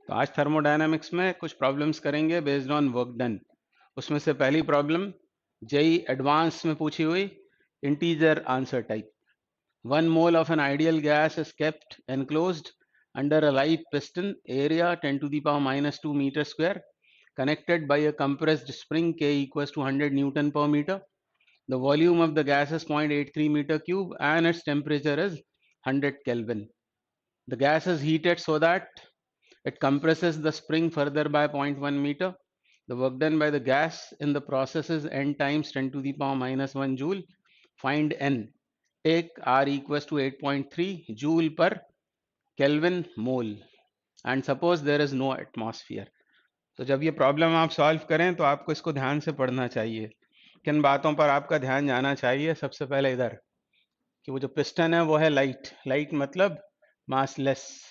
तो आज थर्मोडायनामिक्स में कुछ प्रॉब्लम्स करेंगे बेस्ड ऑन वर्क डन। उसमें से पहली प्रॉब्लम जेई एडवांस में पूछी हुई, integer answer type. 1 mole of an ideal gas is kept enclosed under a light piston, area 10 to the power minus 2 meter square, connected by a compressed spring K equals to 100 Newton per meter. The volume of the gas is 0.83 meter cube and its temperature is 100 Kelvin. The gas is heated so that it compresses the spring further by 0.1 meter. The work done by the gas in the process is N times 10 to the power minus 1 joule. Find N. Take R equals to 8.3 joule per Kelvin mole. And suppose there is no atmosphere. तो जब ये problem आप solve करें तो आपको इसको ध्यान से पढ़ना चाहिए। किन बातों पर आपका ध्यान जाना चाहिए? सबसे पहले इधर कि वो जो पिस्टन है वो है लाइट। लाइट मतलब मासलेस,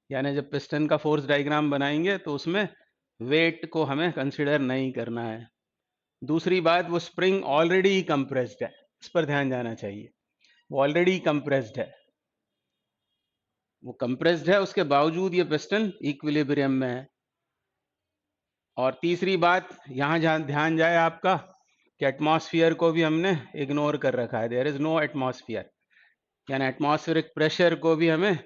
यानी जब पिस्टन का फोर्स डायग्राम बनाएंगे तो उसमें वेट को हमें कंसिडर नहीं करना है। दूसरी बात, वो स्प्रिंग ऑलरेडी कंप्रेस्ड है, इस पर ध्यान जाना चाहिए। वो ऑलरेडी कंप्रेस्ड है, वो कंप्रेस्ड है, उसके बावजूद ये पिस्टन इक्विलिब्रियम में है। और तीसरी बात, यहाँ जहाँ ध्यान जाए आपका कि एटमॉस्फेयर को भी हमने इग्नोर कर रखा है। देयर इज नो एटमॉस्फेयर, यानी एटमॉस्फेरिक प्रेशर को भी हमें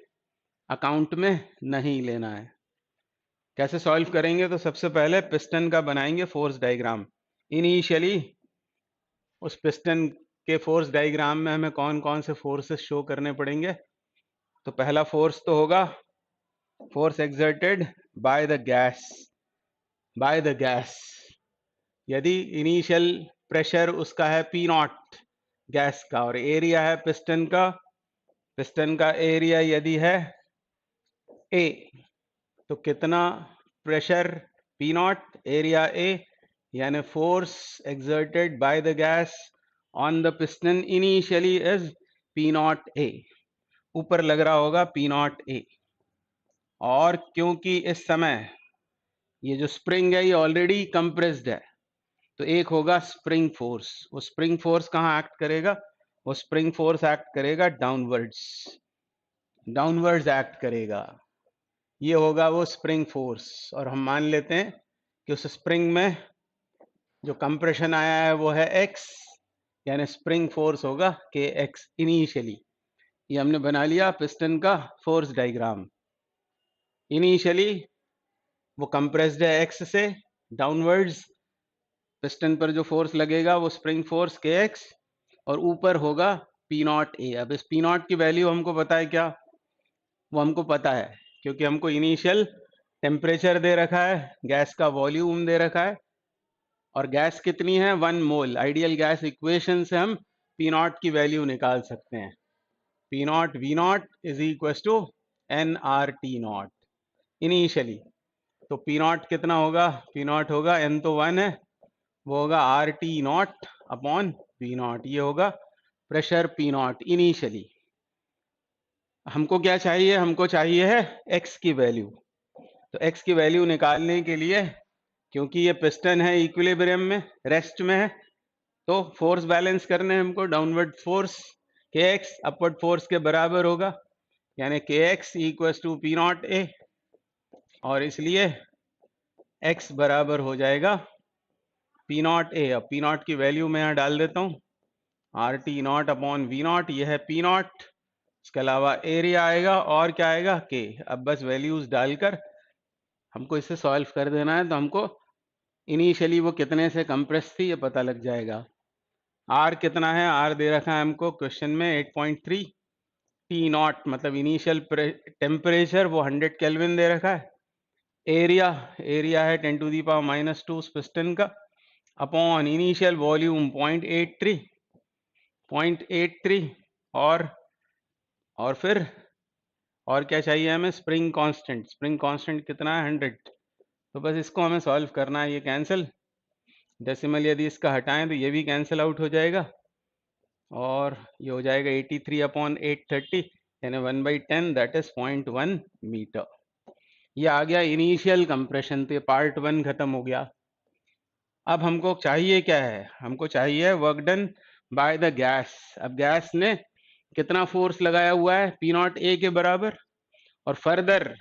अकाउंट में नहीं लेना है। कैसे सॉल्व करेंगे? तो सबसे पहले पिस्टन का बनाएंगे फोर्स डायग्राम। इनिशियली उस पिस्टन के फोर्स डायग्राम में हमें कौन कौन से फोर्सेस शो करने पड़ेंगे? तो पहला फोर्स तो होगा force exerted by the gas. यदि इनिशियल प्रेशर उसका है पी नॉट गैस का, और एरिया है पिस्टन का एरिया यदि है ए, तो कितना pressure P naught, area A, यानी force exerted by the gas on the piston initially is P naught A. ऊपर लग रहा होगा पी नॉट ए। और क्योंकि इस समय ये जो स्प्रिंग है ये ऑलरेडी कंप्रेस्ड है, तो एक होगा स्प्रिंग फोर्स। वो स्प्रिंग फोर्स कहाँ एक्ट करेगा? वो स्प्रिंग फोर्स एक्ट करेगा डाउनवर्ड्स एक्ट करेगा। ये होगा वो स्प्रिंग फोर्स। और हम मान लेते हैं कि उस स्प्रिंग में जो कंप्रेशन आया है वो है एक्स, यानी स्प्रिंग फोर्स होगा के एक्स इनिशियली। ये हमने बना लिया पिस्टन का फोर्स डायग्राम। इनिशियली वो कंप्रेस्ड है एक्स से, डाउनवर्ड्स पिस्टन पर जो फोर्स लगेगा वो स्प्रिंग फोर्स के एक्स, और ऊपर होगा पी नॉट ए। अब इस पी नॉट की वैल्यू हमको पता है क्या? वो हमको पता है क्योंकि हमको इनिशियल टेम्परेचर दे रखा है, गैस का वॉल्यूम दे रखा है, और गैस कितनी है? 1 मोल। आइडियल गैस इक्वेशन से हम पी नॉट की वैल्यू निकाल सकते हैं। P naught V naught is equal to N R T naught initially. तो पी नॉट कितना होगा? पी नॉट होगा, एन तो 1 है, वो होगा R T naught upon V naught. ये होगा प्रेशर पी नॉट इनिशियली। हमको क्या चाहिए? हमको चाहिए है एक्स की वैल्यू। तो एक्स की वैल्यू निकालने के लिए, क्योंकि ये पिस्टन है इक्विलिब्रियम में, रेस्ट में है, तो फोर्स बैलेंस करने हमको downward force K X upward force के बराबर होगा, यानी K X equal to P naught A. और इसलिए एक्स बराबर हो जाएगा पी नॉट ए। अब पी नॉट की वैल्यू मैं यहाँ डाल देता हूँ, R T naught upon V naught. ये है पी नॉट, इसके अलावा एरिया आएगा और क्या आएगा? के। अब बस वैल्यूज डालकर हमको इसे सॉल्व कर देना है, तो हमको इनिशियली वो कितने से कंप्रेस थी ये पता लग जाएगा। आर कितना है? आर दे रखा है हमको क्वेश्चन में 8.3। टी नॉट मतलब इनिशियल टेम्परेचर, वो 100 केल्विन दे रखा है। एरिया है 10 to the power minus 2 piston का, अपॉन इनिशियल वॉल्यूम 0.83। और फिर और क्या चाहिए हमें? स्प्रिंग कांस्टेंट कितना है? 100। तो बस इसको हमें सॉल्व करना है। ये कैंसिल, डेसिमल यदि इसका हटाएं तो ये भी कैंसिल आउट हो जाएगा, और ये हो जाएगा 83 अपॉन 830, यानी 1/10, दैट इज 0.1 मीटर। ये आ गया इनिशियल कंप्रेशन। तो ये पार्ट 1 खत्म हो गया। अब हमको चाहिए क्या है? हमको चाहिए work done by the gas. अब गैस ने कितना फोर्स लगाया हुआ है? पी नॉट ए के बराबर। और फर्दर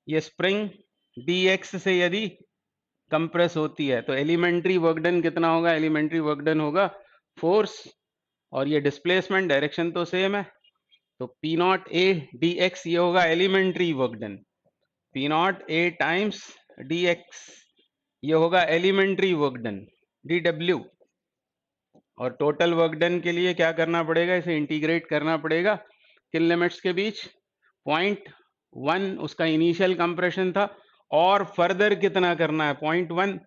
ये स्प्रिंग dx से यदि कंप्रेस होती है तो एलिमेंट्री वर्क डन कितना होगा? एलिमेंट्री वर्क डन होगा फोर्स, और ये डिस्प्लेसमेंट डायरेक्शन तो सेम है, तो P naught A D X ये होगा elementary work done, P naught A times D X ये होगा elementary work done D W. और टोटल वर्क डन के लिए क्या करना पड़ेगा? इसे इंटीग्रेट करना पड़ेगा किन लिमिट्स के बीच? 0.1 उसका इनिशियल कंप्रेशन था, और फर्दर कितना करना है? 0.1,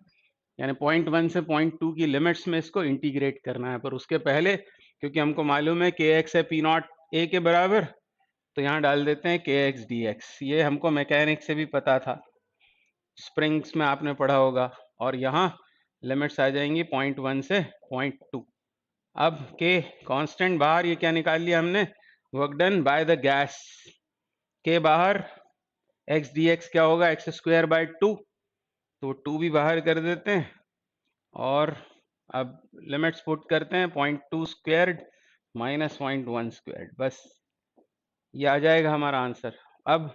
यानी 0.1 से 0.2 की लिमिट्स में इसको इंटीग्रेट करना है। पर उसके पहले क्योंकि हमको मालूम है के एक्स है पी नॉट ए के बराबर, तो यहाँ डाल देते हैं के एक्स डी एक्स। ये हमको मैकेनिक्स से भी पता था, स्प्रिंग्स में आपने पढ़ा होगा। और यहाँ लिमिट्स आ जाएंगी 0.1 से 0.2। अब के कांस्टेंट बाहर, ये क्या निकाल लिया हमने? Work done by the gas. के बाहर एक्स डी एक्स क्या होगा? एक्स स्क्वायर बाय 2, तो 2 भी बाहर कर देते हैं, और अब लिमिट्स पुट करते हैं 0.2 स्क्वायर्ड माइनस 0.1 स्क्वायर्ड, बस ये आ जाएगा हमारा आंसर। अब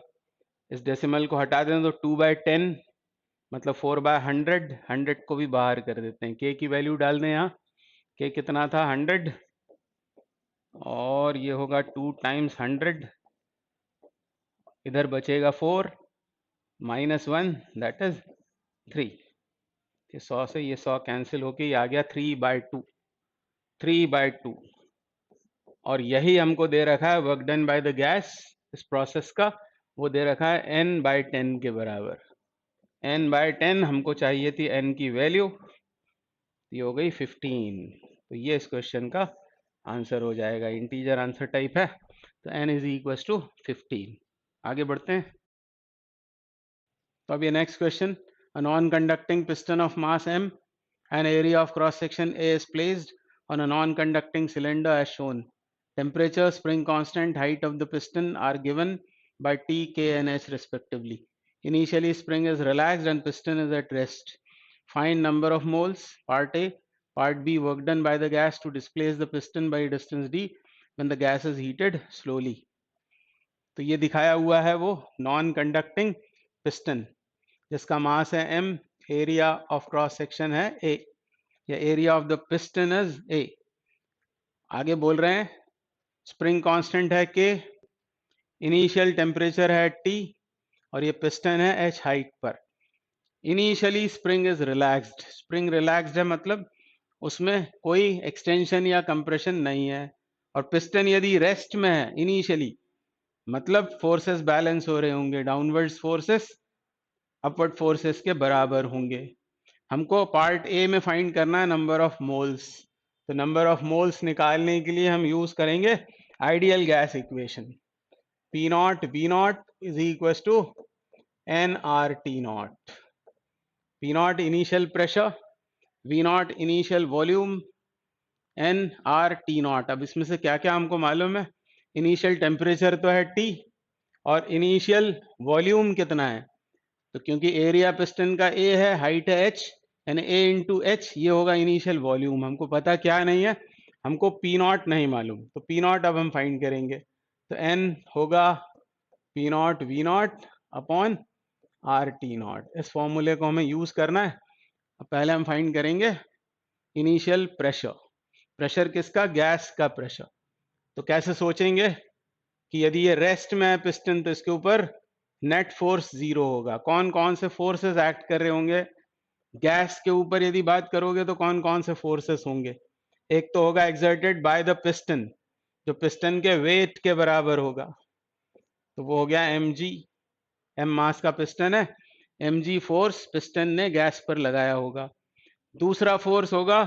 इस डेसिमल को हटा दें तो 2/10 मतलब 4/100, 100 को भी बाहर कर देते हैं। के की वैल्यू डाल दें यहाँ, के कितना था? 100, और ये होगा 2 टाइम्स 100, इधर बचेगा 4 माइनस 1 दैट इज 3। 100 से ये 100 कैंसिल होके ये आ गया 3/2, 3/2। और यही हमको दे रखा है work done by the gas इस प्रोसेस का, वो दे रखा है n/10 के बराबर। n/10 हमको चाहिए थी n की वैल्यू, ये हो गई 15। तो ये इस क्वेश्चन का आंसर हो जाएगा। इंटीजर आंसर टाइप है, तो n इज इक्वल टू 15। आगे बढ़ते हैं। तो अब ये next question, a non conducting piston of mass m and area of cross section A is placed on a non-conducting cylinder as shown. Temperature, spring constant, height of the piston are given by T, K and H respectively. Initially spring is relaxed and piston is at rest. Find number of moles, part A. Part B, work done by the gas to displace the piston by distance D when the gas is heated slowly. तो ये दिखाया हुआ है वो non conducting piston जिसका मास है m, area of cross section है A, या area of the piston is A। आगे बोल रहे हैं स्प्रिंग कांस्टेंट है K, इनिशियल टेम्परेचर है T, और ये पिस्टन है H हाइट पर। Initially spring is relaxed, spring relaxed है मतलब उसमें कोई एक्सटेंशन या कंप्रेशन नहीं है, और पिस्टन यदि रेस्ट में है इनिशियली मतलब फोर्सेस बैलेंस हो रहे होंगे, डाउनवर्ड्स फोर्सेस अपवर्ड फोर्सेस के बराबर होंगे। हमको पार्ट ए में फाइंड करना है नंबर ऑफ मोल्स, तो नंबर ऑफ मोल्स निकालने के लिए हम यूज करेंगे ideal gas equation, P naught V naught is equal to N R T naught. P naught initial pressure, V naught initial volume, N R T naught. अब इसमें से क्या क्या हमको मालूम है? इनिशियल टेम्परेचर तो है टी, और इनिशियल वॉल्यूम कितना है? तो क्योंकि एरिया पिस्टन का ए है, हाइट है h, यानी a इंटू एच, ये होगा इनिशियल वॉल्यूम। हमको पता क्या नहीं है? हमको पी नॉट नहीं मालूम, तो पी नॉट अब हम फाइंड करेंगे। तो n होगा P naught V naught upon R T naught. इस फॉर्मूले को हमें यूज करना है। अब पहले हम फाइंड करेंगे इनिशियल प्रेशर। प्रेशर किसका? गैस का प्रेशर। तो कैसे सोचेंगे कि यदि ये रेस्ट में है पिस्टन तो इसके ऊपर नेट फोर्स 0 होगा। कौन कौन से फोर्सेस एक्ट कर रहे होंगे? गैस के ऊपर यदि बात करोगे तो कौन कौन से फोर्सेस होंगे? एक तो होगा एक्सर्टेड बाय द पिस्टन, जो पिस्टन के वेट के बराबर होगा, तो वो हो गया mg, m मास का पिस्टन है, mg फोर्स पिस्टन ने गैस पर लगाया होगा। दूसरा फोर्स होगा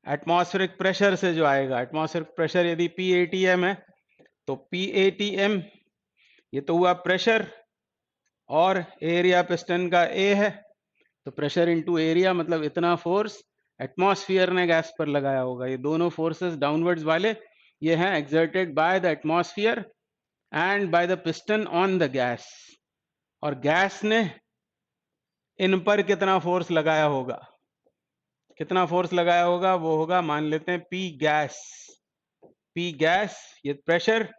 एटमॉस्फेरिक प्रेशर से जो आएगा। एटमॉस्फेरिक प्रेशर यदि PATM है तो PATM ये तो हुआ प्रेशर, और एरिया पिस्टन का A है, तो प्रेशर इनटू एरिया मतलब इतना फोर्स एटमॉस्फेयर ने गैस पर लगाया होगा। ये दोनों फोर्सेस डाउनवर्ड्स वाले ये हैं exerted by the atmosphere and by the piston on the gas. और गैस ने इन पर कितना फोर्स लगाया होगा? कितना फोर्स लगाया होगा? वो होगा, मान लेते हैं P गैस, P गैस ये प्रेशर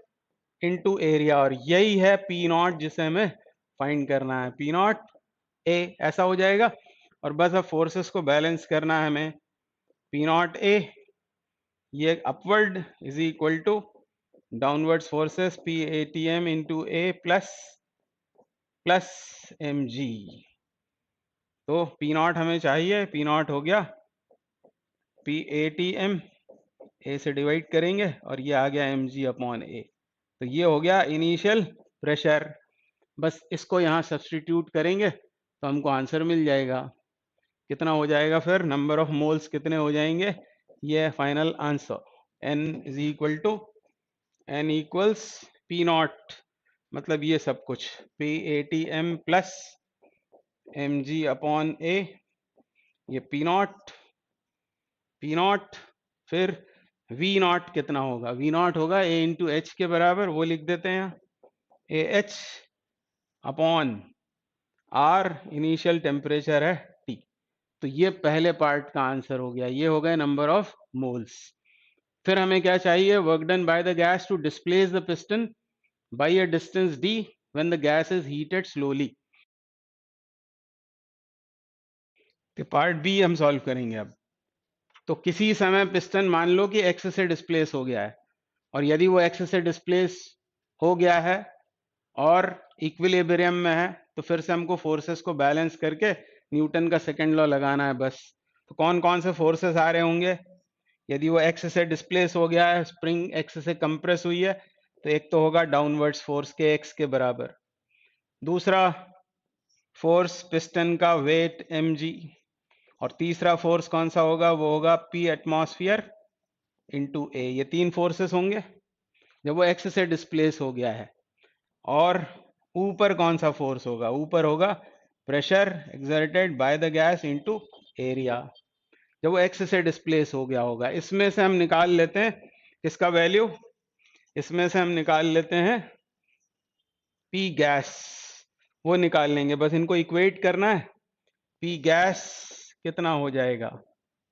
इनटू एरिया, और यही है P नॉट जिसे हमें फाइंड करना है, पी नॉट ए ऐसा हो जाएगा। और बस अब फोर्सेस को बैलेंस करना है हमें, पी नॉट ए ये upward is equal to downwards forces P A T M into A plus M G. तो पी नॉट हमें चाहिए, पी नॉट हो गया P A T M, A से डिवाइड करेंगे और ये आ गया एम जी अपॉन ए। तो ये हो गया इनिशियल प्रेशर। बस इसको यहाँ सब्सटीट्यूट करेंगे तो हमको आंसर मिल जाएगा। कितना हो जाएगा फिर, नंबर ऑफ मोल्स कितने हो जाएंगे, ये final answer n is equal to n equals P naught, मतलब ये सब कुछ P A T M plus M G upon A, ये पी नॉट फिर वी नॉट कितना होगा, वी नॉट होगा ए इंटू एच के बराबर, वो लिख देते हैं यहाँ A H upon R initial temperature है टी। तो ये पहले पार्ट का आंसर हो गया, ये हो गए नंबर ऑफ मोल्स। फिर हमें क्या चाहिए, work done by the gas to displace the piston by a distance D when the gas is heated slowly. तो पार्ट बी हम सॉल्व करेंगे अब। तो किसी समय पिस्टन मान लो कि एक्स से डिस्प्लेस हो गया है, और यदि वो एक्स से डिस्प्लेस हो गया है और इक्विलिब्रियम में है, तो फिर से हमको फोर्सेस को बैलेंस करके न्यूटन का सेकंड लॉ लगाना है बस। तो कौन कौन से फोर्सेस आ रहे होंगे, यदि वो एक्स से डिस्प्लेस हो गया है, स्प्रिंग एक्स से कंप्रेस हुई है, तो एक तो होगा डाउनवर्ड्स फोर्स के एक्स के बराबर, दूसरा फोर्स पिस्टन का वेट एम जी, और तीसरा फोर्स कौन सा होगा, वो होगा पी एटमॉस्फेयर इंटू ए। ये तीन फोर्सेस होंगे जब वो एक्स से डिस्प्लेस हो गया है। और ऊपर कौन सा फोर्स होगा, ऊपर होगा pressure exerted by the gas into area, जब वो एक्स से डिस्प्लेस हो गया होगा। इसमें से हम निकाल लेते हैं किसका वैल्यू, इसमें से हम निकाल लेते हैं पी गैस, वो निकाल लेंगे, बस इनको इक्वेट करना है। पी गैस कितना हो जाएगा,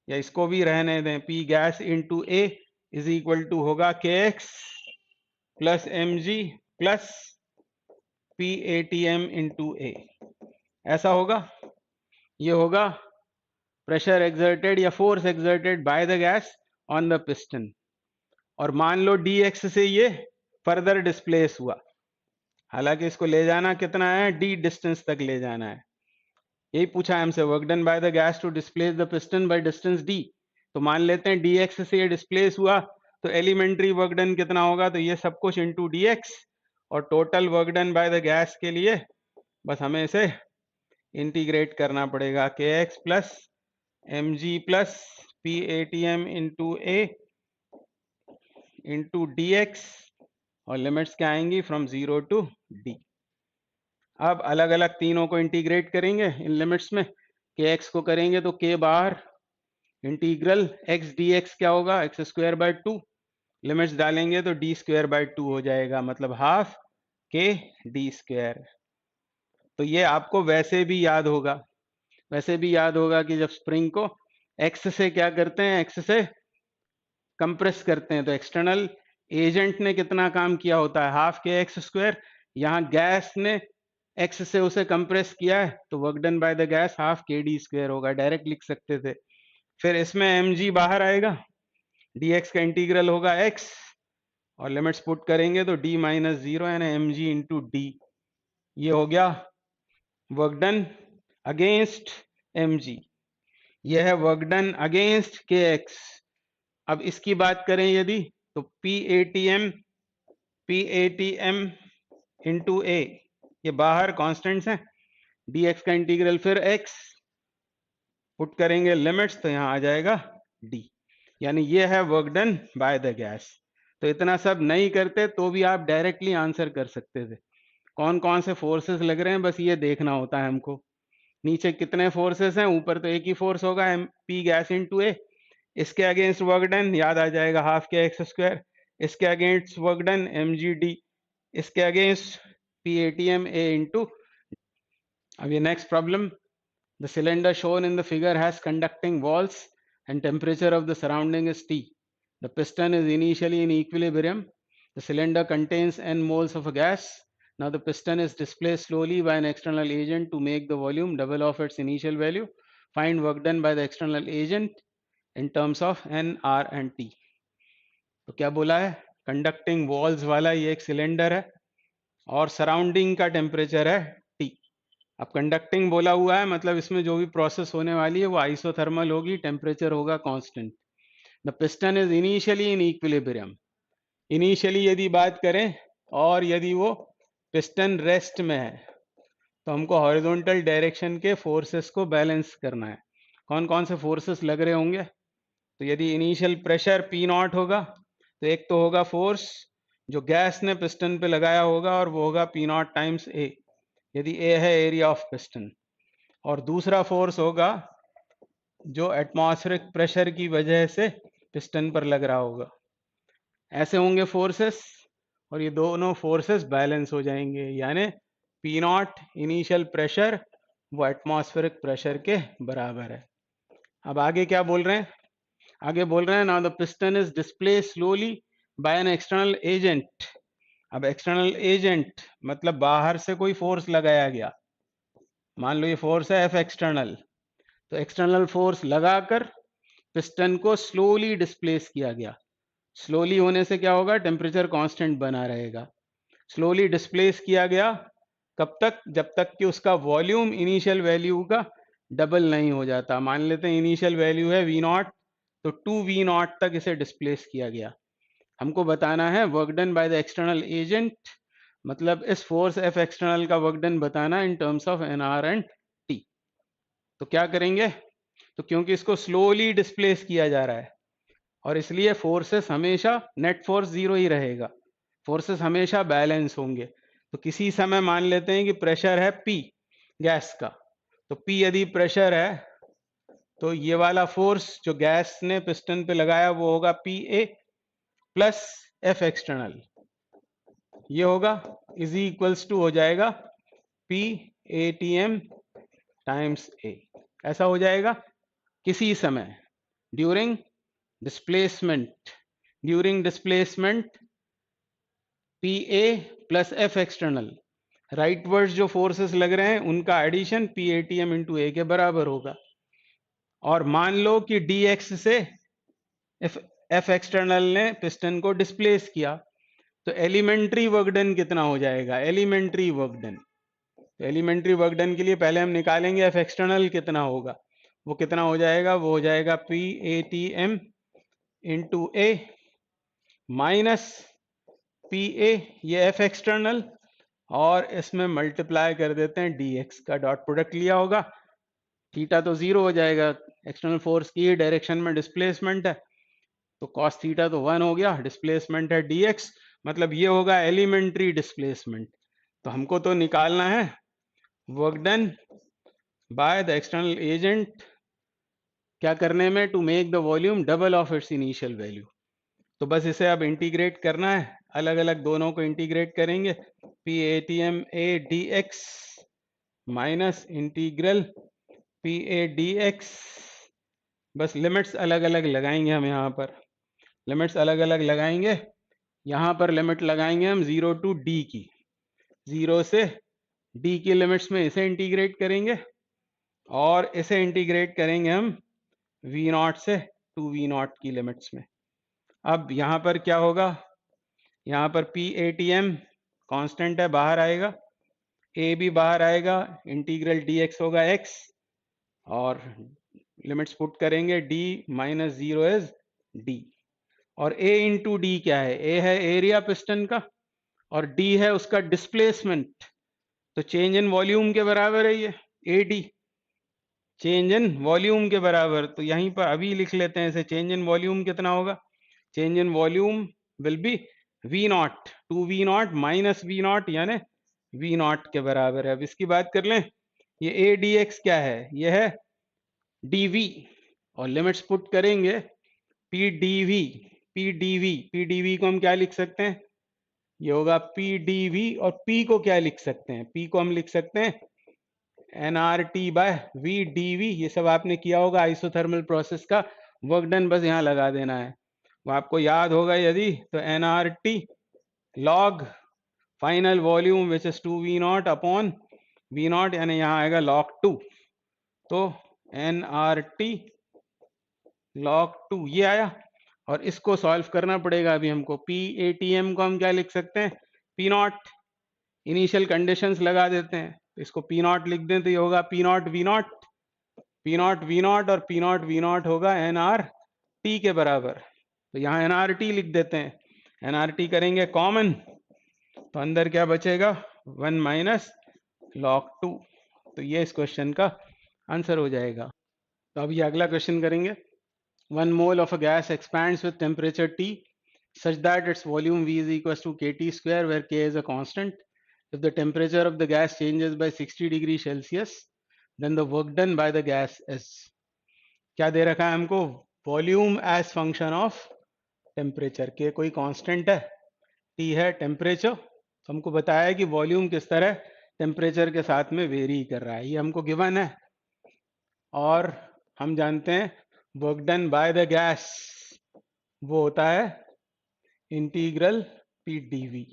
या इसको भी रहने दें, P gas into A is equal to होगा K X plus M G plus P A T M into A, ऐसा होगा। ये होगा प्रेशर एक्सर्टेड या force exerted by the gas on the piston, और मान लो डी एक्स से ये फर्दर डिस्प्लेस हुआ, हालांकि इसको ले जाना कितना है, डी डिस्टेंस तक ले जाना है। यही पूछा है हमसे, work done by the gas to displace the piston by distance D. तो मान लेते हैं डी एक्स से ये डिस्प्लेस हुआ, तो एलिमेंट्री वर्क डन कितना होगा, तो ये सब कुछ इंटू डी एक्स, और total work done by the gas के लिए बस हमें इसे इंटीग्रेट करना पड़ेगा, K X plus M G plus P A T M into A into D X, और लिमिट्स क्या आएंगी फ्रॉम 0 टू डी। अब अलग अलग तीनों को इंटीग्रेट करेंगे इन लिमिट्स में, के एक्स को करेंगे तो के बाहर, इंटीग्रल एक्स डी एक्स क्या होगा, एक्स स्क्वायर बाय 2, लिमिट्स डालेंगे तो डी स्क्वायर बाय 2 हो जाएगा, मतलब हाफ के डी स्क्वायर। तो ये आपको वैसे भी याद होगा, वैसे भी याद होगा कि जब स्प्रिंग को एक्स से क्या करते हैं, एक्स से कंप्रेस करते हैं, तो एक्सटर्नल एजेंट ने कितना काम किया होता है, हाफ के एक्स स्क्वायर। यहाँ गैस ने एक्स से उसे कंप्रेस किया है, तो work done by the gas half के डी स्क्वायर होगा, डायरेक्ट लिख सकते थे। फिर इसमें एम जी बाहर आएगा, डी एक्स का इंटीग्रल होगा एक्स, और लिमिट्स पुट करेंगे तो डी माइनस 0 यानी एम जी इंटू डी। ये हो गया work done against M G, यह है work done against K X. अब इसकी बात करें यदि, तो P A T M into A, ये बाहर कॉन्स्टेंट्स हैं, डी एक्स का इंटीग्रल फिर एक्स, पुट करेंगे लिमिट्स तो यहाँ आ जाएगा डी, यानी ये है work done by the gas. तो इतना सब नहीं करते तो भी आप डायरेक्टली आंसर कर सकते थे, कौन कौन से फोर्सेस लग रहे हैं बस ये देखना होता है हमको। नीचे कितने फोर्सेस हैं, ऊपर तो एक ही फोर्स होगा M P gas into A, इसके अगेंस्ट वर्क डन याद आ जाएगा हाफ के एक्स स्क्वायर, इसके against work done M G D, इसके against P A T M A into. अब ये next problem, the cylinder shown in the figure has conducting walls and temperature of the surrounding is T. The piston is initially in equilibrium. The cylinder contains n moles of a gas. Now the piston is displaced slowly by an external agent to make the volume double of its initial value. Find work done by the external agent in terms of N, R and T. तो क्या बोला है, conducting walls वाला ये एक cylinder है और surrounding का टेम्परेचर है T. अब कंडक्टिंग बोला हुआ है मतलब इसमें जो भी प्रोसेस होने वाली है वो आइसोथर्मल होगी, टेम्परेचर होगा constant. The piston is initially in equilibrium. Initially यदि बात करें और यदि वो पिस्टन रेस्ट में है तो हमको हॉरिजॉन्टल डायरेक्शन के फोर्सेस को बैलेंस करना है. कौन कौन से फोर्सेस लग रहे होंगे, तो यदि इनिशियल प्रेशर P नॉट होगा तो एक तो होगा फोर्स जो गैस ने पिस्टन पे लगाया होगा और वो होगा P नॉट टाइम्स A, यदि A है एरिया ऑफ पिस्टन. और दूसरा फोर्स होगा जो एटमॉस्फेरिक प्रेशर की वजह से पिस्टन पर लग रहा होगा. ऐसे होंगे फोर्सेस और ये दोनों फोर्सेस बैलेंस हो जाएंगे, यानी P नॉट इनिशियल प्रेशर वो एटमॉस्फेरिक प्रेशर के बराबर है. अब आगे क्या बोल रहे हैं, आगे बोल रहे हैं now the piston is displaced slowly by an external agent. अब एक्सटर्नल एजेंट मतलब बाहर से कोई फोर्स लगाया गया, मान लो ये फोर्स है F एक्सटर्नल, तो एक्सटर्नल फोर्स लगाकर पिस्टन को स्लोली डिस्प्लेस किया गया. स्लोली होने से क्या होगा, टेम्परेचर कांस्टेंट बना रहेगा. स्लोली डिस्प्लेस किया गया कब तक, जब तक कि उसका वॉल्यूम इनिशियल वैल्यू का डबल नहीं हो जाता. मान लेते हैं इनिशियल वैल्यू है V नॉट, तो 2V नॉट तक इसे डिस्प्लेस किया गया. हमको बताना है work done by the external agent, मतलब इस फोर्स F एक्सटर्नल का वर्क डन बताना in terms of NR and T. तो क्या करेंगे, तो क्योंकि इसको स्लोली डिस्प्लेस किया जा रहा है और इसलिए फोर्सेस हमेशा नेट फोर्स जीरो ही रहेगा, फोर्सेस हमेशा बैलेंस होंगे. तो किसी समय मान लेते हैं कि प्रेशर है P गैस का, तो P यदि प्रेशर है तो ये वाला फोर्स जो गैस ने पिस्टन पे लगाया वो होगा PA प्लस F एक्सटर्नल, ये होगा इज इक्वल्स टू हो जाएगा PATM टाइम्स A. ऐसा हो जाएगा किसी समय during displacement, during displacement PA plus F external, rightwards जो फोर्सेस लग रहे हैं उनका एडिशन PATM इंटू A के बराबर होगा. और मान लो कि dx से F एक्सटर्नल ने पिस्टन को डिस्प्लेस किया, तो एलिमेंट्री वर्क डन कितना हो जाएगा, एलिमेंट्री वर्क डन. तो एलिमेंट्री वर्क डन के लिए पहले हम निकालेंगे F एक्सटर्नल कितना होगा, वो कितना हो जाएगा, वो हो जाएगा PATM into A minus PA ये F एक्सटर्नल और इसमें मल्टीप्लाई कर देते हैं dx का, डॉट प्रोडक्ट लिया होगा, थीटा तो जीरो हो जाएगा, एक्सटर्नल फोर्स की डायरेक्शन में डिस्प्लेसमेंट है तो कॉस थीटा तो 1 हो गया, डिस्प्लेसमेंट है dx, मतलब ये होगा एलिमेंट्री डिस्प्लेसमेंट. तो हमको तो निकालना है work done by the external agent, क्या करने में, to make the volume double of its initial value. तो बस इसे अब इंटीग्रेट करना है, अलग अलग दोनों को इंटीग्रेट करेंगे. PATM A dx minus integral PA dx, बस लिमिट्स अलग अलग लगाएंगे हम, यहाँ पर लिमिट्स अलग अलग लगाएंगे. यहाँ पर लिमिट लगाएंगे हम 0 टू D की, 0 से D की लिमिट्स में इसे इंटीग्रेट करेंगे और इसे इंटीग्रेट करेंगे हम V नॉट से 2V नॉट की लिमिट्स में. अब यहाँ पर क्या होगा, यहाँ पर PATM कांस्टेंट है, बाहर आएगा, A भी बाहर आएगा, इंटीग्रल dx होगा x और लिमिट्स पुट करेंगे D माइनस 0 इज D. और A इंटू डी क्या है, A है एरिया पिस्टन का और D है उसका डिस्प्लेसमेंट, तो चेंज इन वॉल्यूम के बराबर है ये AD, चेंज इन वॉल्यूम के बराबर. तो यहीं पर अभी लिख लेते हैं इसे, चेंज इन वॉल्यूम कितना होगा, change in volume will be V not, 2V not minus V not यानी V नॉट के बराबर है. अब इसकी बात कर लें, ये A dx क्या है, ये है dV और लिमिट्स पुट करेंगे PdV को हम क्या लिख सकते हैं, ये होगा PdV और P को क्या लिख सकते हैं, P को हम लिख सकते हैं nRT बाय VdV. ये सब आपने किया होगा आइसोथर्मल प्रोसेस का वर्क डन, बस यहाँ लगा देना है, वो आपको याद होगा यदि, तो nRT log final volume which is 2V0 upon V0, यानी यहाँ आएगा log 2, तो nRT log 2 ये आया। और इसको सॉल्व करना पड़ेगा अभी हमको। PATM को हम क्या लिख सकते हैं, P0, इनिशियल कंडीशंस लगा देते हैं, तो इसको P0 लिख दें तो ये होगा P0 V0, P0 V0 और P0 V0 होगा nRT के बराबर। तो यहाँ nRT लिख देते हैं, nRT करेंगे कॉमन, तो अंदर क्या बचेगा 1 माइनस log 2, तो ये इस क्वेश्चन का आंसर हो जाएगा। तो अब ये अगला क्वेश्चन करेंगे। 1 mole of a gas expands with temperature T such that its volume V is equals to kT square where K is a constant. If the temperature of the gas changes by 60 degrees Celsius, then the work done by the gas is, क्या दे रखा है हमको, volume as function of temperature. K कोई constant है, T है temperature, तो हमको बताया है कि वॉल्यूम किस तरह टेम्परेचर के साथ में वेरी कर रहा है, ये हमको गिवन है। और हम जानते हैं work done by the gas वो होता है इंटीग्रल पी डीवी।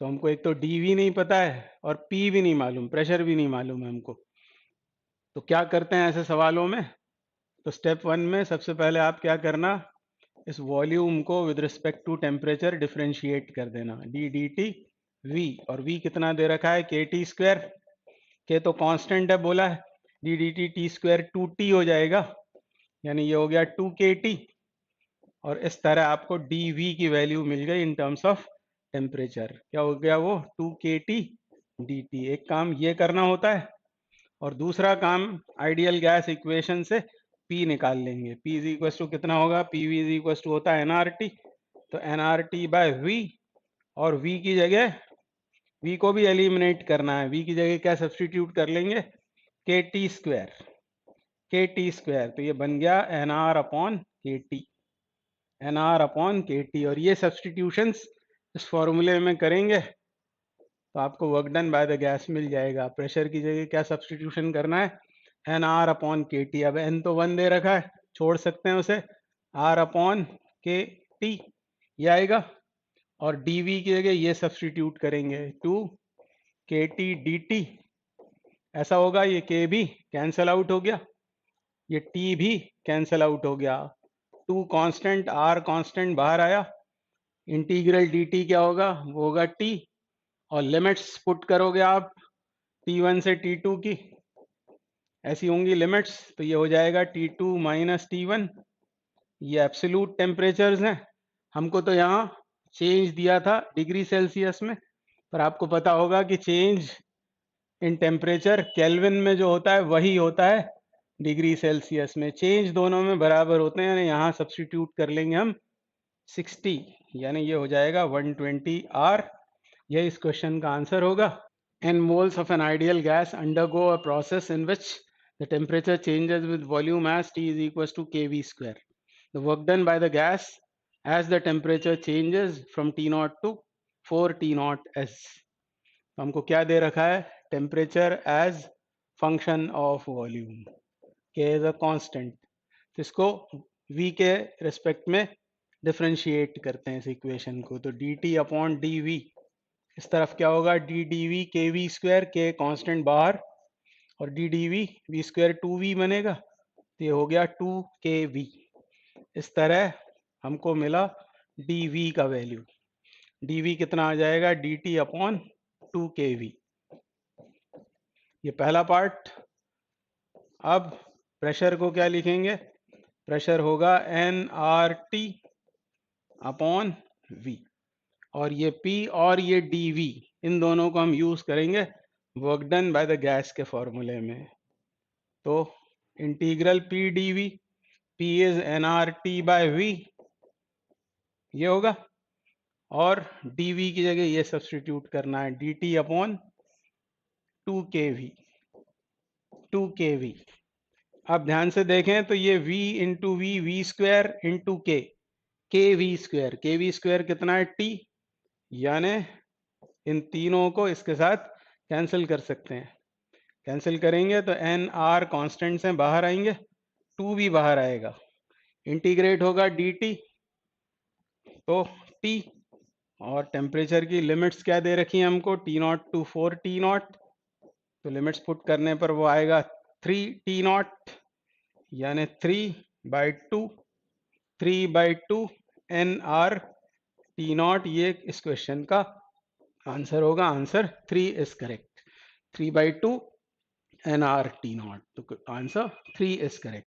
तो हमको एक तो डीवी नहीं पता है और पी भी नहीं मालूम, प्रेशर भी नहीं मालूम है हमको। तो क्या करते हैं ऐसे सवालों में, तो स्टेप 1 में सबसे पहले आप क्या करना, इस वॉल्यूम को with respect to temperature differentiate कर देना, डी डी टी वी, और वी कितना दे रखा है के टी स्क्वायर, के तो कांस्टेंट है बोला है, D D T T square 2t हो जाएगा, यानी ये हो गया 2kT। और इस तरह आपको dV की वैल्यू मिल गई इन टर्म्स ऑफ टेम्परेचर, क्या हो गया वो 2kT dt। एक काम ये करना होता है, और दूसरा काम आइडियल गैस इक्वेशन से P निकाल लेंगे। P इज इक्वल टू कितना होगा, PV इज इक्वल टू होता है nRT, तो nRT बाय V, और V की जगह, V को भी एलिमिनेट करना है, V की जगह क्या सब्सटीट्यूट कर लेंगे, KT स्क्वायर, KT स्क्वायर, तो ये बन गया NR upon KT, NR upon KT। और ये सब्सटीट्यूशंस इस फॉर्मूले में करेंगे तो आपको work done by the gas मिल जाएगा। प्रेशर की जगह क्या सब्सटीट्यूशन करना है, N R upon K T. अब एन तो 1 दे रखा है, छोड़ सकते हैं उसे, आर अपॉन के टी ये आएगा, और डी वी की जगह ये सब्सटीट्यूट करेंगे 2 के टी डी टी, ऐसा होगा, ये के भी कैंसल आउट हो गया, ये टी भी कैंसल आउट हो गया, 2 कांस्टेंट आर कांस्टेंट बाहर आया, इंटीग्रल डी टी क्या होगा, वो होगा टी, और लिमिट्स पुट करोगे आप T1 से T2 की, ऐसी होंगी लिमिट्स, तो ये हो जाएगा T2 माइनस T1। ये एब्सोल्यूट टेम्परेचर्स हैं, हमको तो यहाँ चेंज दिया था डिग्री सेल्सियस में, पर आपको पता होगा कि चेंज इन टेम्परेचर केल्विन में जो होता है वही होता है डिग्री सेल्सियस में, चेंज दोनों में बराबर होते हैं, यानी यहाँ सब्सटीट्यूट कर लेंगे हम 60, यानी ये हो जाएगा 120 R, यह इस क्वेश्चन का आंसर होगा। N moles of an ideal gas undergo a process in which the temperature changes with volume as T is equals to kV square. The work done by the gas as the temperature changes from T0 to 4 T0 S. तो हमको क्या दे रखा है, temperature as function of volume, K is a constant, तो इसको V के respect में डिफरेंशिएट करते हैं इस इक्वेशन को, तो dt अपॉन dV, इस तरफ क्या होगा D D V K V square, के कांस्टेंट बाहर, और D D V V square 2v बनेगा, तो ये हो गया 2kv। इस तरह हमको मिला dv का वैल्यू, dv कितना आ जाएगा dt अपॉन 2kv, ये पहला पार्ट। अब प्रेशर को क्या लिखेंगे, प्रेशर होगा nRT अपॉन v, और ये P और ये dV, इन दोनों को हम यूज करेंगे work done by the gas के फॉर्मूले में। तो integral P dV, P is nRT by V, ये होगा, और dV की जगह ये सब्सटीट्यूट करना है dt अपॉन 2kV। अब ध्यान से देखें तो ये V into V, V square into K V square, K V square कितना है T, यानी इन तीनों को इसके साथ कैंसिल कर सकते हैं, कैंसिल करेंगे तो एन आर कॉन्स्टेंट्स हैं बाहर आएंगे, 2 भी बाहर आएगा, इंटीग्रेट होगा dt, तो t और टेम्परेचर की लिमिट्स क्या दे रखी हैं हमको, T0 टू 4 T0, तो लिमिट्स पुट करने पर वो आएगा 3 T0 यानी 3/2 NR T0। ये इस क्वेश्चन का आंसर होगा। Answer 3 is correct. 3/2 NR T0, तो आंसर 3 इज करेक्ट।